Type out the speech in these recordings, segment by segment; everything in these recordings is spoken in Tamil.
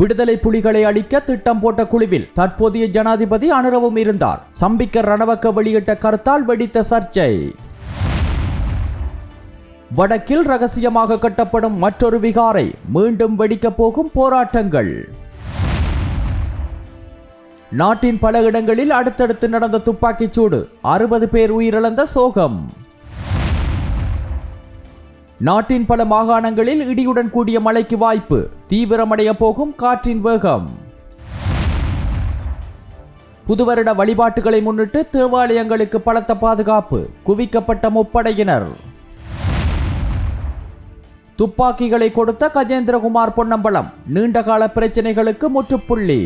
விடுதலை புலிகளை அழிக்க திட்டம் போட்ட குழுவில் தற்போதைய ஜனாதிபதி அனுரவும் இருந்தார். சம்பிக்க ரணவக்க வெளியிட்ட கருத்தால் வெடித்த சர்ச்சை. வடக்கில் ரகசியமாக கட்டப்படும் மற்றொரு விகாரை, மீண்டும் வெடிக்கப் போகும் போராட்டங்கள். நாட்டின் பல இடங்களில் அடுத்தடுத்து நடந்த துப்பாக்கிச் சூடு, 60 பேர் உயிரிழந்த சோகம். நாட்டின் பல மாகாணங்களில் இடியுடன் கூடிய மழைக்கு வாய்ப்பு, தீவிரமடைய போகும் காற்றின் வேகம். புதுவருட வழிபாட்டுகளை முன்னிட்டு தேவாலயங்களுக்கு பலத்த பாதுகாப்பு, குவிக்கப்பட்ட முப்படையினர். துப்பாக்கிகளை கொடுத்த கஜேந்திரகுமார் பொன்னம்பலம், நீண்டகால பிரச்சனைகளுக்கு முற்றுப்புள்ளி.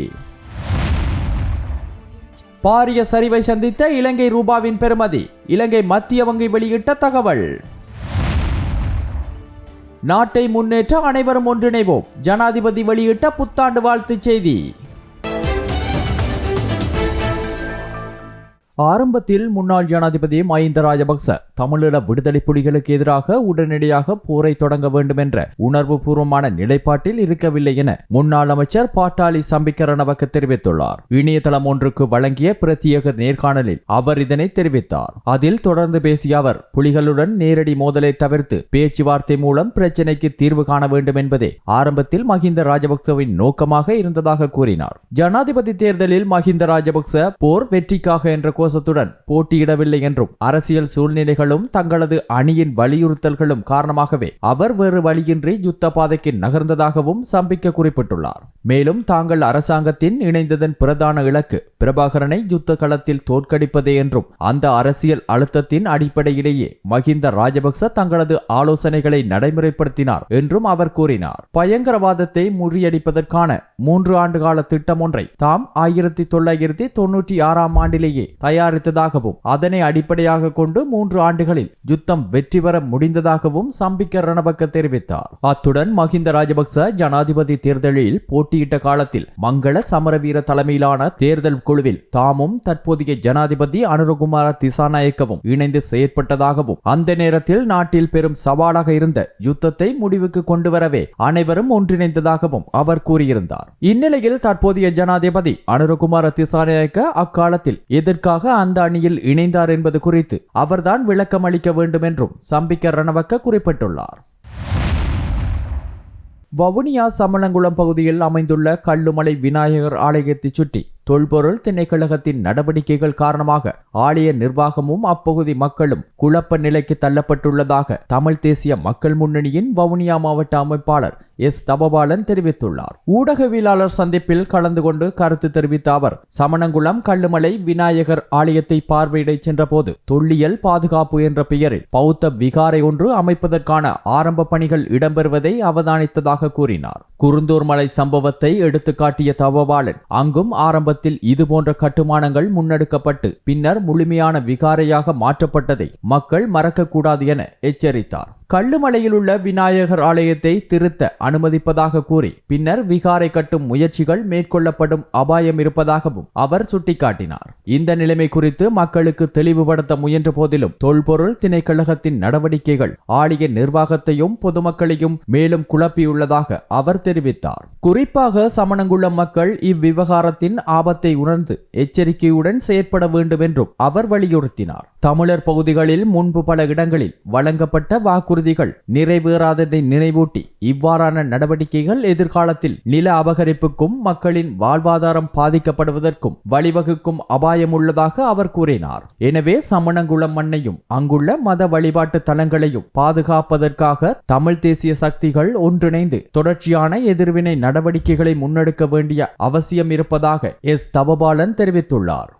பாரிய சரிவை சந்தித்த இலங்கை ரூபாவின் பெறுமதி, இலங்கை மத்திய வங்கி வெளியிட்ட தகவல். நாட்டை முன்னேற்ற அனைவரும் ஒன்றிணைவோம், ஜனாதிபதி வெளியிட்ட புத்தாண்டு வாழ்த்துச் செய்தி. ஆரம்பத்தில் முன்னாள் ஜனாதிபதி மஹிந்த ராஜபக்ச தமிழீழ விடுதலை புலிகளுக்கு எதிராக உடனடியாக போரை தொடங்க வேண்டும் என்ற உணர்வு பூர்வமான நிலைப்பாட்டில் இருக்கவில்லை என முன்னாள் அமைச்சர் பாட்டாளி சம்பிக்க ரணவக்க தெரிவித்துள்ளார். இணையதளம் ஒன்றுக்கு வழங்கிய பிரத்யேக நேர்காணலில் அவர் இதனை தெரிவித்தார். அதில் தொடர்ந்து பேசிய அவர், புலிகளுடன் நேரடி மோதலை தவிர்த்து பேச்சுவார்த்தை மூலம் பிரச்சினைக்கு தீர்வு காண வேண்டும் என்பதே ஆரம்பத்தில் மஹிந்த ராஜபக்சவின் நோக்கமாக இருந்ததாக கூறினார். ஜனாதிபதி தேர்தலில் மஹிந்த ராஜபக்ச போர் வெற்றிக்காக என்ற கோஷத்துடன் போட்டியிடவில்லை என்றும், அரசியல் சூழ்நிலைகளும் தங்களது அணியின் வலியுறுத்தல்களும் காரணமாகவே அவர் வேறு வழியின்றி யுத்த பாதைக்கு நகர்ந்ததாகவும் சம்பிக்க குறிப்பிட்டுள்ளார். மேலும் தாங்கள் அரசாங்கத்தின் இணைந்ததன் பிரதான இலக்கு பிரபாகரனை யுத்த களத்தில் தோற்கடிப்பதே என்றும், அந்த அரசியல் அழுத்தத்தின் அடிப்படையிலேயே மஹிந்த ராஜபக்ச தங்களது ஆலோசனைகளை நடைமுறைப்படுத்தினார் என்றும் அவர் கூறினார். பயங்கரவாதத்தை முறியடிப்பதற்கான 3 ஆண்டுகால திட்டம் ஒன்றை தாம் 1996ஆம் ஆண்டிலேயே தயாரித்ததாகவும், அதனை அடிப்படையாக கொண்டு 3 ஆண்டுகளில் யுத்தம் வெற்றி பெற முடிந்ததாகவும் சம்பிக்க ரணவக்க தெரிவித்தார். அத்துடன் மஹிந்த ராஜபக்ச ஜனாதிபதி தேர்தலில் போட்டியிட்ட காலத்தில் மங்கள சமரவீர தலைமையிலான தேர்தல் குழுவில் தாமும் தற்போதைய ஜனாதிபதி அனுரகுமார திசாநாயக்கவும் இணைந்து செயற்பட்டதாகவும், அந்த நேரத்தில் நாட்டில் பெரும் சவாலாக இருந்த யுத்தத்தை முடிவுக்கு கொண்டு வரவே அனைவரும் ஒன்றிணைந்ததாகவும் அவர் கூறியிருந்தார். இந்நிலையில் தற்போதைய ஜனாதிபதி அனுரகுமார திசாநாயக்க அக்காலத்தில் எதற்காக அந்த அணியில் இணைந்தார் என்பது குறித்து அவர்தான் விளக்கம் அளிக்க வேண்டும் என்றும் சம்பிக்க ரணவக்க குறிப்பிட்டுள்ளார். வவுனியா சமணங்குளம் பகுதியில் அமைந்துள்ள கள்ளுமலை விநாயகர் ஆலயத்தை சுற்றி தொல்பொருள் திணைக்களகத்தின் நடவடிக்கைகள் காரணமாக ஆலய நிர்வாகமும் அப்பகுதி மக்களும் குழப்ப நிலைக்கு தள்ளப்பட்டுள்ளதாக தமிழ் தேசிய மக்கள் முன்னணியின் வவுனியா மாவட்ட அமைப்பாளர் எஸ் தபபாலன் தெரிவித்துள்ளார். ஊடகவியலாளர் சந்திப்பில் கலந்து கொண்டு கருத்து தெரிவித்த அவர், சமணங்குளம் கள்ளுமலை விநாயகர் ஆலயத்தை பார்வையிட சென்றபோது தொல்லியல் பாதுகாப்பு என்ற பெயரில் பௌத்த விகாரை ஒன்று அமைப்பதற்கான ஆரம்ப பணிகள் இடம்பெறுவதை அவதானித்ததாக கூறினார். குருந்தூர் மலை சம்பவத்தை எடுத்துக்காட்டிய தபபாலன், அங்கும் ஆரம்ப இதுபோன்ற கட்டுமானங்கள் முன்னெடுக்கப்பட்டு பின்னர் முழுமையான விகாரையாக மாற்றப்பட்டதை மக்கள் மறக்கக்கூடாது என எச்சரித்தார். கள்ளுமலையில் உள்ள விநாயகர் ஆலயத்தை திருத்த அனுமதிப்பதாக கூறி பின்னர் விகாரை கட்டும் முயற்சிகள் மேற்கொள்ளப்படும் அபாயம் இருப்பதாகவும் அவர் சுட்டிக்காட்டினார். இந்த நிலைமை குறித்து மக்களுக்கு தெளிவுபடுத்த முயன்ற போதிலும் தொல்பொருள் திணைக்களகத்தின் நடவடிக்கைகள் ஆலய நிர்வாகத்தையும் பொதுமக்களையும் மேலும் குழப்பியுள்ளதாக அவர் தெரிவித்தார். குறிப்பாக சமணங்குளம் மக்கள் இவ்விவகாரத்தின் ஆபத்தை உணர்ந்து எச்சரிக்கையுடன் செயற்பட வேண்டும் என்றும் அவர் வலியுறுத்தினார். தமிழர் பகுதிகளில் முன்பு பல இடங்களில் வழங்கப்பட்ட வாக்குறுதிகள் நிறைவேறாததை நினைவூட்டி இவ்வாறான நடவடிக்கைகள் எதிர்காலத்தில் நில அபகரிப்புக்கும் மக்களின் வாழ்வாதாரம் பாதிக்கப்படுவதற்கும் வழிவகுக்கும் அபாயம் உள்ளதாக அவர் கூறினார். எனவே சமணங்குளம் மண்ணையும் அங்குள்ள மத வழிபாட்டு தலங்களையும் பாதுகாப்பதற்காக தமிழ் தேசிய சக்திகள் ஒன்றிணைந்து தொடர்ச்சியான எதிர்வினை நடவடிக்கைகளை முன்னெடுக்க வேண்டிய அவசியம் இருப்பதாக எஸ் தபபாலன் தெரிவித்துள்ளார்.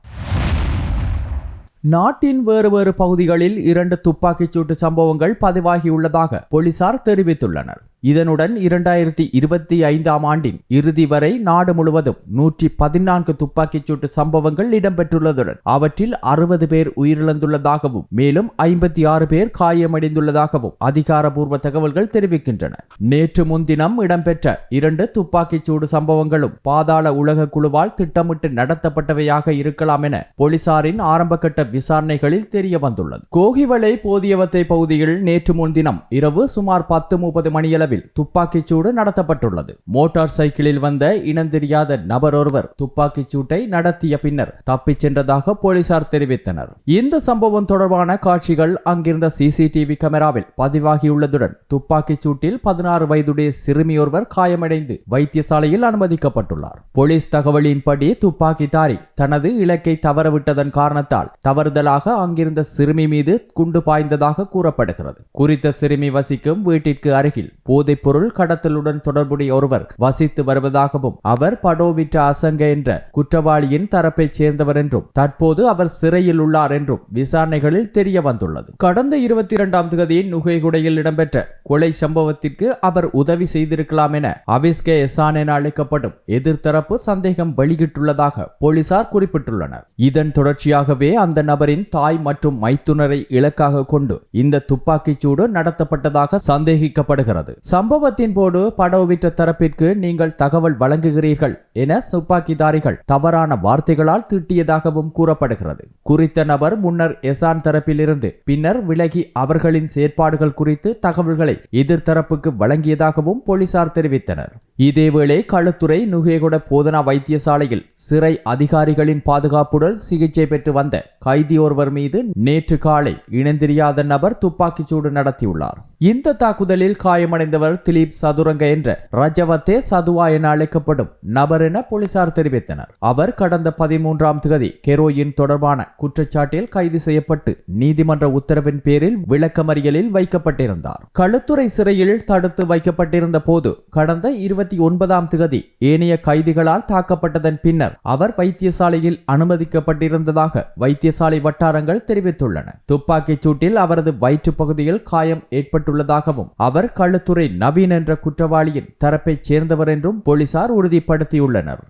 நாட்டின் வேறு பகுதிகளில் 2 துப்பாக்கிச்சூட்டு சம்பவங்கள் பதிவாகியுள்ளதாக போலீசார் தெரிவித்துள்ளனர். இதனுடன் 2025ஆம் ஆண்டின் இறுதி வரை நாடு முழுவதும் 114 துப்பாக்கிச்சூட்டு சம்பவங்கள் இடம்பெற்றுள்ளதுடன் அவற்றில் 60 பேர் உயிரிழந்துள்ளதாகவும் மேலும் 56 பேர் காயமடைந்துள்ளதாகவும் அதிகாரப்பூர்வ தகவல்கள் தெரிவிக்கின்றன. நேற்று முன்தினம் இடம்பெற்ற 2 துப்பாக்கிச்சூடு சம்பவங்களும் பாதாள உலக குழுவால் திட்டமிட்டு நடத்தப்பட்டவையாக இருக்கலாம் என போலீசாரின் ஆரம்பகட்ட விசாரணைகளில் தெரிய வந்துள்ளது. கோகிவளை போதியவத்தை பகுதியில் நேற்று முன்தினம் இரவு சுமார் 10:30 மணியளவில் அளவில் துப்பாக்கிச் சூடு நடத்தப்பட்டுள்ளது. மோட்டார் சைக்கிளில் வந்த இனந்தெரியாத நபர் ஒருவர் துப்பாக்கிச் சூட்டை நடத்திய பின்னர் தப்பிச் சென்றதாக போலீசார் தெரிவித்தனர். இந்த சம்பவம் தொடர்பான காட்சிகள் அங்கிருந்த சிசிடிவி கேமராவில் பதிவாகியுள்ளதுடன் துப்பாக்கிச் சூட்டில் 16 வயதுடைய சிறுமியொருவர் காயமடைந்து வைத்தியசாலையில் அனுமதிக்கப்பட்டுள்ளார். போலீஸ் தகவலின்படி துப்பாக்கிதாரி தனது இலக்கை தவறவிட்டதன் காரணத்தால் தவறுதலாக அங்கிருந்த சிறுமி மீது குண்டு பாய்ந்ததாக கூறப்படுகிறது. குறித்த சிறுமி வசிக்கும் வீட்டிற்கு அருகில் போதைப் பொருள் கடத்தலுடன் தொடர்புடைய ஒருவர் வசித்து வருவதாகவும் அவர் படோவிட்ட அசங்க என்ற குற்றவாளியின் தரப்பைச் சேர்ந்தவர் என்றும் தற்போது அவர் சிறையில் உள்ளார் என்றும் விசாரணைகளில் தெரிய வந்துள்ளது. கடந்த 22ஆம் தேதி நுகைகுடையில் இடம்பெற்ற கொலை சம்பவத்திற்கு அவர் உதவி செய்திருக்கலாம் என அபிஸ்கே எசான் என அழைக்கப்படும் எதிர்த்தரப்பு சந்தேகம் வெளியிட்டுள்ளதாக போலீசார் குறிப்பிட்டுள்ளனர். இதன் தொடர்ச்சியாகவே அந்த நபரின் தாய் மற்றும் மைத்துனரை இலக்காக கொண்டு இந்த துப்பாக்கிச் சூடு நடத்தப்பட்டதாக சந்தேகிக்கப்படுகிறது. சம்பவத்தின் போது படோவிட்ட தரப்பிற்கு நீங்கள் தகவல் வழங்குகிறீர்கள் என துப்பாக்கிதாரிகள் தவறான வார்த்தைகளால் திட்டியதாகவும் கூறப்படுகிறது. குறித்த நபர் முன்னர் எசான் தரப்பிலிருந்து பின்னர் விலகி அவர்களின் செயற்பாடுகள் குறித்து தகவல்களை எதிர்த்தரப்புக்கு வழங்கியதாகவும் போலீசார் தெரிவித்தனர். இதேவேளை களுத்துறை நுகேகொட போதனா வைத்தியசாலையில் சிறை அதிகாரிகளின் பாதுகாப்புடன் சிகிச்சை பெற்று வந்த கைதி ஒருவர் மீது நேற்று காலை இனந்தெரியாத நபர் துப்பாக்கிச் சூடு நடத்தியுள்ளார். இந்த தாக்குதலில் காயமடைந்தவர் திலீப் சதுரங்க என்ற ரஜவத்தே சதுவா என அழைக்கப்படும் நபர் என போலீசார் தெரிவித்தனர். அவர் கடந்த 13ஆம் தேதி ஹெரோயின் தொடர்பான குற்றச்சாட்டில் கைது செய்யப்பட்டு நீதிமன்ற உத்தரவின் பேரில் விளக்கமறியலில் வைக்கப்பட்டிருந்தார். களுத்துறை சிறையில் தடுத்து வைக்கப்பட்டிருந்த போது கடந்த 29ஆம் தேதி ஏனைய கைதிகளால் தாக்கப்பட்டதன் பின்னர் அவர் வைத்தியசாலையில் அனுமதிக்கப்பட்டிருந்ததாக வைத்தியசாலை வட்டாரங்கள் தெரிவித்துள்ளன. துப்பாக்கிச் சூட்டில் அவரது வயிற்று பகுதியில் காயம் ஏற்பட்டுள்ளதாகவும் அவர் களுத்துறை நவீன் என்ற குற்றவாளியின் தரப்பைச் சேர்ந்தவர் என்றும் போலீசார் உறுதிப்படுத்தியுள்ளனர்.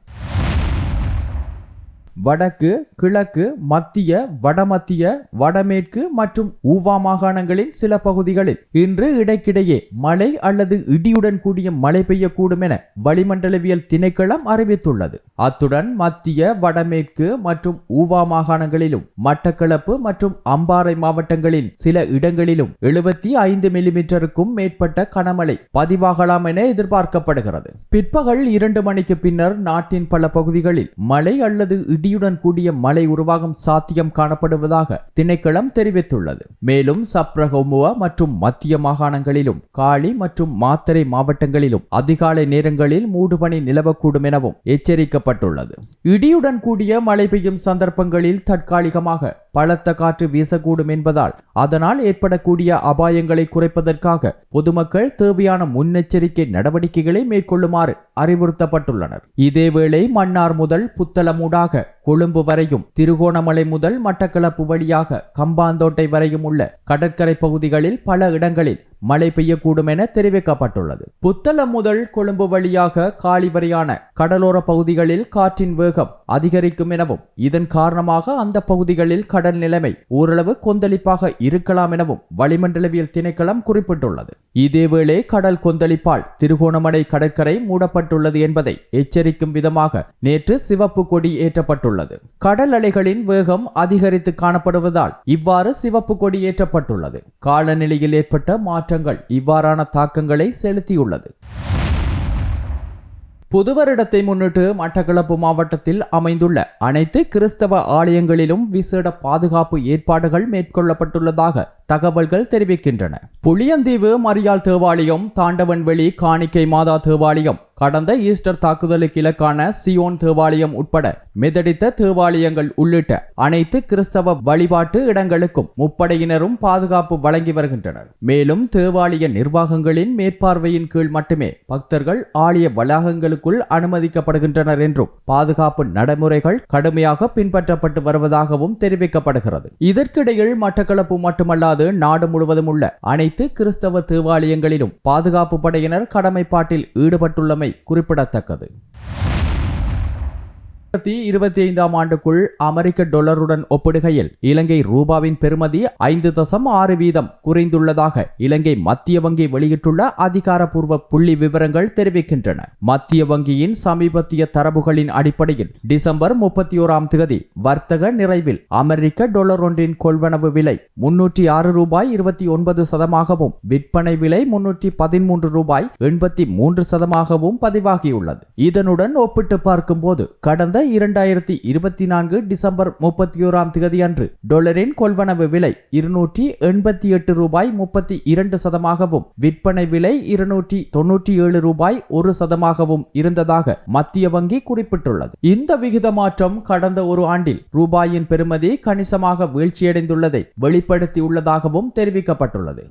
வடக்கு, கிழக்கு, மத்திய, வடமத்திய, வடமேற்கு மற்றும் ஊவா மாகாணங்களின் சில பகுதிகளில் இன்று இடைக்கிடையே மழை அல்லது இடியுடன் கூடிய மழை பெய்யக்கூடும் என வளிமண்டலவியல் திணைக்களம் அறிவித்துள்ளது. அத்துடன் மத்திய, வடமேற்கு மற்றும் ஊவா மாகாணங்களிலும் மட்டக்களப்பு மற்றும் அம்பாறை மாவட்டங்களில் சில இடங்களிலும் 75 மில்லிமீட்டருக்கும் மேற்பட்ட கனமழை பதிவாகலாம் என எதிர்பார்க்கப்படுகிறது. பிற்பகல் 2 மணிக்கு பின்னர் நாட்டின் பல பகுதிகளில் மழை அல்லது இடியுடன் கூடிய மழை உருவாகும் சாத்தியம் காணப்படுவதாக திணைக்களம் தெரிவித்துள்ளது. மேலும் சப்ரகமுவ மற்றும் மத்திய மாகாணங்களிலும் காலி மற்றும் மாத்தறை மாவட்டங்களிலும் அதிகாலை நேரங்களில் மூடுபனி நிலவக்கூடும் எனவும் எச்சரிக்கப்பட்டுள்ளது. இடியுடன் கூடிய மழை பெய்யும் சந்தர்ப்பங்களில் தற்காலிகமாக பலத்த காற்று வீசக்கூடும் என்பதால் அதனால் ஏற்படக்கூடிய அபாயங்களை குறைப்பதற்காக பொதுமக்கள் தேவையான முன்னெச்சரிக்கை நடவடிக்கைகளை மேற்கொள்ளுமாறு அறிவுறுத்தப்பட்டுள்ளனர். இதேவேளை மன்னார் முதல் புத்தளமூடாக கொழும்பு வரையும், திருகோணமலை முதல் மட்டக்களப்பு வழியாக கம்பாந்தோட்டை வரையும் உள்ள கடற்கரை பகுதிகளில் பல இடங்களில் மழை பெய்யக்கூடும் என தெரிவிக்கப்பட்டுள்ளது. புத்தளம் முதல் கொழும்பு வழியாக காலி வரையான கடலோர பகுதிகளில் காற்றின் வேகம் அதிகரிக்கும் எனவும் இதன் காரணமாக அந்த பகுதிகளில் கடல் நிலைமை ஓரளவு கொந்தளிப்பாக இருக்கலாம் எனவும் வளிமண்டலவியல் திணைக்களம் குறிப்பிட்டுள்ளது. இதேவேளை கடல் கொந்தளிப்பால் திருகோணமலை கடற்கரை மூடப்பட்டுள்ளது என்பதை எச்சரிக்கும் விதமாக நேற்று சிவப்பு கொடி ஏற்றப்பட்டுள்ளது. கடல் அலைகளின் வேகம் அதிகரித்து காணப்படுவதால் இவ்வாறு சிவப்பு கொடி ஏற்றப்பட்டுள்ளது. காலநிலையில் ஏற்பட்ட மாற்றங்கள் இவ்வாறான தாக்கங்களை செலுத்தியுள்ளது. புது வருடத்தை முன்னிட்டு மட்டக்களப்பு மாவட்டத்தில் அமைந்துள்ள அனைத்து கிறிஸ்தவ ஆலயங்களிலும் விசேட பாதுகாப்பு ஏற்பாடுகள் மேற்கொள்ளப்பட்டுள்ளதாக தகவல்கள் தெரிவிக்கின்றன. புளியந்தீவு மரியாள் தேவாலயம், தாண்டவன்வெளி காணிக்கை மாதா தேவாலயம், கடந்த ஈஸ்டர் தாக்குதலுக்கு இலக்கான சியோன் தேவாலயம் உட்பட மெதடித்த தேவாலயங்கள் உள்ளிட்ட அனைத்து கிறிஸ்தவ வழிபாட்டு இடங்களுக்கும் முப்படையினரும் பாதுகாப்பு வழங்கி வருகின்றனர். மேலும் தேவாலய நிர்வாகங்களின் மேற்பார்வையின் கீழ் மட்டுமே பக்தர்கள் ஆலய வளாகங்களுக்குள் அனுமதிக்கப்படுகின்றனர் என்றும் பாதுகாப்பு நடைமுறைகள் கடுமையாக பின்பற்றப்பட்டு வருவதாகவும் தெரிவிக்கப்படுகிறது. இதற்கிடையில் மட்டக்களப்பு மட்டுமல்லாது நாடு முழுவதும் உள்ள அனைத்து கிறிஸ்தவ தேவாலயங்களிலும் பாதுகாப்பு படையினர் கடமைப்பாட்டில் ஈடுபட்டுள்ளமை குறிப்பிடத்தக்கது. 2025ஆம் ஆண்டுக்குள் அமெரிக்க டாலருடன் ஒப்பிடுகையில் இலங்கை ரூபாவின் பெறுமதி 5.6% குறைந்துள்ளதாக இலங்கை மத்திய வங்கி வெளியிட்டுள்ள அதிகாரப்பூர்வ புள்ளி விவரங்கள் தெரிவிக்கின்றன. மத்திய வங்கியின் சமீபத்திய தரவுகளின் அடிப்படையில் டிசம்பர் 31ஆம் தேதி வர்த்தக நிறைவில் அமெரிக்க டாலர் ஒன்றின் கொள்வனவு விலை 306 ரூபாய் 29 சதமாகவும் விற்பனை விலை 313 ரூபாய் 83 சதமாகவும் பதிவாகியுள்ளது. இதனுடன் ஒப்பிட்டு பார்க்கும்போது கடந்த 2024 டிசம்பர் 31ஆம் தேதி அன்று டாலரின் கொள்வனவு விலை 288 ரூபாய் 32 சதமாகவும் விற்பனை விலை 297 ரூபாய் 1 சதமாகவும் இருந்ததாக மத்திய வங்கி குறிப்பிட்டுள்ளது. இந்த விகித மாற்றம் கடந்த ஒரு ஆண்டில் ரூபாயின் பெறுமதி கணிசமாக வீழ்ச்சியடைந்துள்ளதை வெளிப்படுத்தியுள்ளதாகவும் தெரிவிக்கப்பட்டுள்ளது.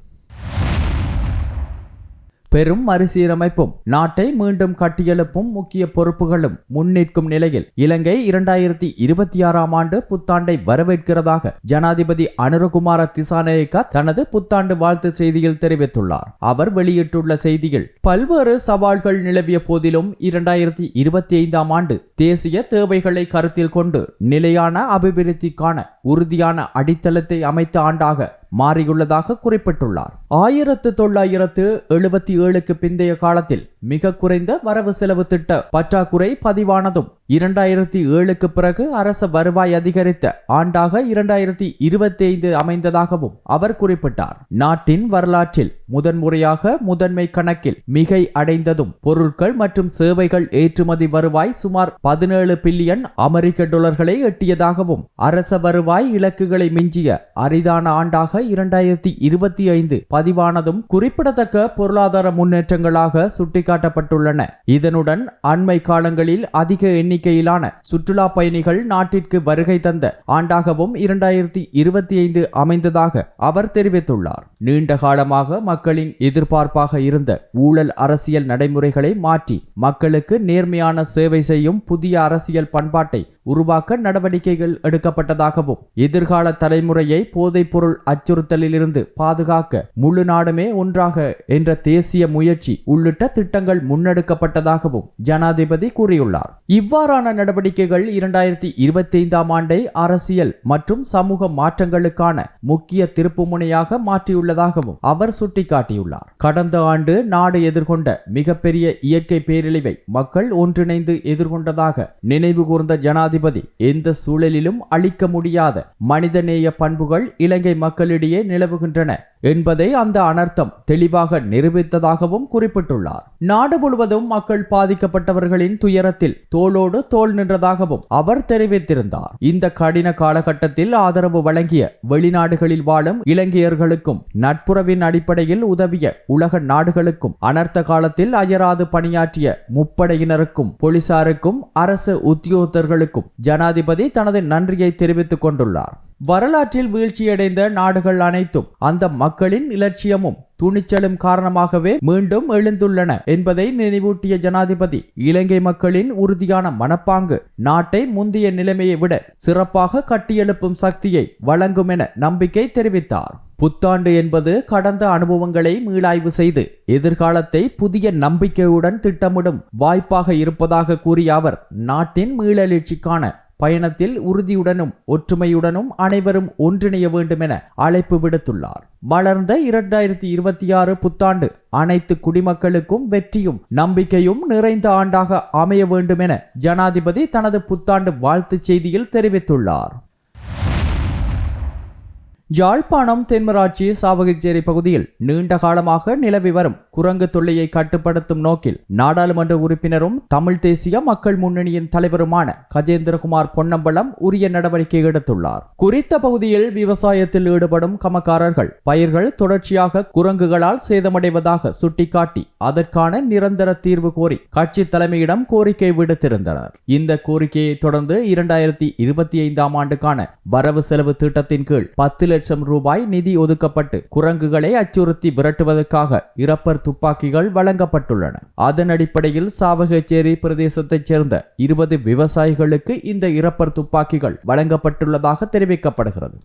பெரும் மறுசீரமைப்பும் நாட்டை மீண்டும் கட்டியெழுப்பும் முக்கிய பொறுப்புகளும் முன்னிற்கும் நிலையில் இலங்கை 2026ஆம் ஆண்டு புத்தாண்டை வரவேற்கிறதாக ஜனாதிபதி அனுரகுமார திசாநாயக்க தனது புத்தாண்டு வாழ்த்து செய்தியில் தெரிவித்துள்ளார். அவர் வெளியிட்டுள்ள செய்தியில் பல்வேறு சவால்கள் நிலவிய போதிலும் 2025ஆம் ஆண்டு தேசிய தேவைகளை கருத்தில் கொண்டு நிலையான அபிவிருத்திக்கான உறுதியான அடித்தளத்தை அமைத்த ஆண்டாக மாறியுள்ளதாக குறிப்பிட்டுள்ளார். 1977க்கு பிந்தைய காலத்தில் மிக குறைந்த வரவு செலவு திட்ட பற்றாக்குறை பதிவானதும் 2007க்கு பிறகு அரச வருவாய் அதிகரித்த ஆண்டாக 2025 அமைந்ததாகவும் அவர் குறிப்பிட்டார். நாட்டின் வரலாற்றில் முதன்முறையாக முதன்மை கணக்கில் மிகை அடைந்ததும் பொருட்கள் மற்றும் சேவைகள் ஏற்றுமதி வருவாய் சுமார் 17 பில்லியன் அமெரிக்க டாலர்களை எட்டியதாகவும் அரச வருவாய் இலக்குகளை மிஞ்சிய அரிதான ஆண்டாக 2025 பதிவானதும் குறிப்பிடத்தக்க பொருளாதார முன்னேற்றங்களாக சுட்டிக்காட்டப்பட்டுள்ளன. இதனுடன் அண்மை காலங்களில் அதிக எண்ணிக்கையிலான சுற்றுலா பயணிகள் நாட்டிற்கு வருகை தந்த ஆண்டாகவும் 2025 அமைந்ததாக அவர் தெரிவித்துள்ளார். நீண்ட காலமாக மக்களின் எதிர்பார்ப்பாக இருந்த ஊழல் அரசியல் நடைமுறைகளை மாற்றி மக்களுக்கு நேர்மையான சேவை செய்யும் புதிய அரசியல் பண்பாட்டை உருவாக்க நடவடிக்கைகள் எடுக்கப்பட்டதாகவும் எதிர்கால தலைமுறையை போதைப் பொருள் அச்சுறுத்தலிலிருந்து பாதுகாக்க முழு நாடுமே ஒன்றாக என்ற தேசிய முயற்சி உள்ளிட்ட திட்டங்கள் முன்னெடுக்கப்பட்டதாகவும் ஜனாதிபதி கூறியுள்ளார். இவ்வாறான நடவடிக்கைகள் 2025ஆம் ஆண்டை அரசியல் மற்றும் சமூக மாற்றங்களுக்கான முக்கிய திருப்புமுனையாக மாற்றியுள்ளதாகவும் அவர் சுட்டிக்காட்டியுள்ளார். கடந்த ஆண்டு நாடு எதிர்கொண்ட மிகப்பெரிய இயற்கை பேரழிவை மக்கள் ஒன்றிணைந்து எதிர்கொண்டதாக நினைவு கூர்ந்த ஜனாதிபதி எந்த சூழலிலும் அளிக்க முடியாத மனிதநேய பண்புகள் இலங்கை மக்களிடையே நிலவுகின்றன என்பதை அந்த அனர்த்தம் தெளிவாக நிரூபித்ததாகவும் குறிப்பிட்டுள்ளார். நாடு முழுவதும் மக்கள் பாதிக்கப்பட்டவர்களின் துயரத்தில் தோளோடு தோள் நின்றதாகவும் அவர் தெரிவித்திருந்தார். இந்த கடின காலகட்டத்தில் ஆதரவு வழங்கிய வெளிநாடுகளில் வாழும் இலங்கையர்களுக்கும் நட்புறவின் அடிப்படையில் உதவிய உலக நாடுகளுக்கும் அனர்த்த காலத்தில் அயராது பணியாற்றிய முப்படையினருக்கும் போலீசாருக்கும் அரசு உத்தியோகத்தர்களுக்கும் ஜனாதிபதி தனது நன்றியை தெரிவித்துக் கொண்டுள்ளார். வரலாற்றில் வீழ்ச்சியடைந்த நாடுகள் அனைத்தும் அந்த மக்களின் இலட்சியமும் துணிச்சலும் காரணமாகவே மீண்டும் எழுந்துள்ளன என்பதை நினைவூட்டிய ஜனாதிபதி இலங்கை மக்களின் உறுதியான மனப்பாங்கு நாட்டை முந்தைய நிலைமையை விட சிறப்பாக கட்டியெழுப்பும் சக்தியை வழங்கும் என நம்பிக்கை தெரிவித்தார். புத்தாண்டு என்பது கடந்த அனுபவங்களை மீளாய்வு செய்து எதிர்காலத்தை புதிய நம்பிக்கையுடன் திட்டமிடும் வாய்ப்பாக இருப்பதாக கூறிய அவர் நாட்டின் மீளெழுச்சிக்கான பயணத்தில் உறுதியுடனும் ஒற்றுமையுடனும் அனைவரும் ஒன்றிணைய வேண்டும் என அழைப்பு விடுத்துள்ளார். மலர்ந்த 2026 புத்தாண்டு அனைத்து குடிமக்களுக்கும் வெற்றியும் நம்பிக்கையும் நிறைந்த ஆண்டாக அமைய வேண்டும் என ஜனாதிபதி தனது புத்தாண்டு வாழ்த்துச் செய்தியில் தெரிவித்துள்ளார். யாழ்ப்பாணம் தென்மராட்சி சாவகச்சேரி பகுதியில் நீண்ட காலமாக நிலவி வரும் குரங்கு தொல்லையை கட்டுப்படுத்தும் நோக்கில் நாடாளுமன்ற உறுப்பினரும் தமிழ் தேசிய மக்கள் முன்னணியின் தலைவருமான கஜேந்திரகுமார் பொன்னம்பலம் உரிய நடவடிக்கை எடுத்துள்ளார். குறித்த பகுதியில் விவசாயத்தில் ஈடுபடும் கமக்காரர்கள் பயிர்கள் தொடர்ச்சியாக குரங்குகளால் சேதமடைவதாக சுட்டிக்காட்டி அதற்கான நிரந்தர தீர்வு கோரி கட்சி தலைமையிடம் கோரிக்கை விடுத்திருந்தனர். இந்த கோரிக்கையை தொடர்ந்து 2025ஆம் ஆண்டுக்கான வரவு செலவு திட்டத்தின் கீழ் 10 லட்சம் ரூபாய் நிதி ஒதுக்கப்பட்டு குரங்குகளை அச்சுறுத்தி விரட்டுவதற்காக இரப்பர் துப்பாக்கிகள் வழங்கப்பட்டுள்ளன. அதன் அடிப்படையில் சாவகச்சேரி பிரதேசத்தைச் சேர்ந்த 20 விவசாயிகளுக்கு இந்த இரப்பர் துப்பாக்கிகள் வழங்கப்பட்டுள்ளதாக தெரிவிக்கப்படுகிறது.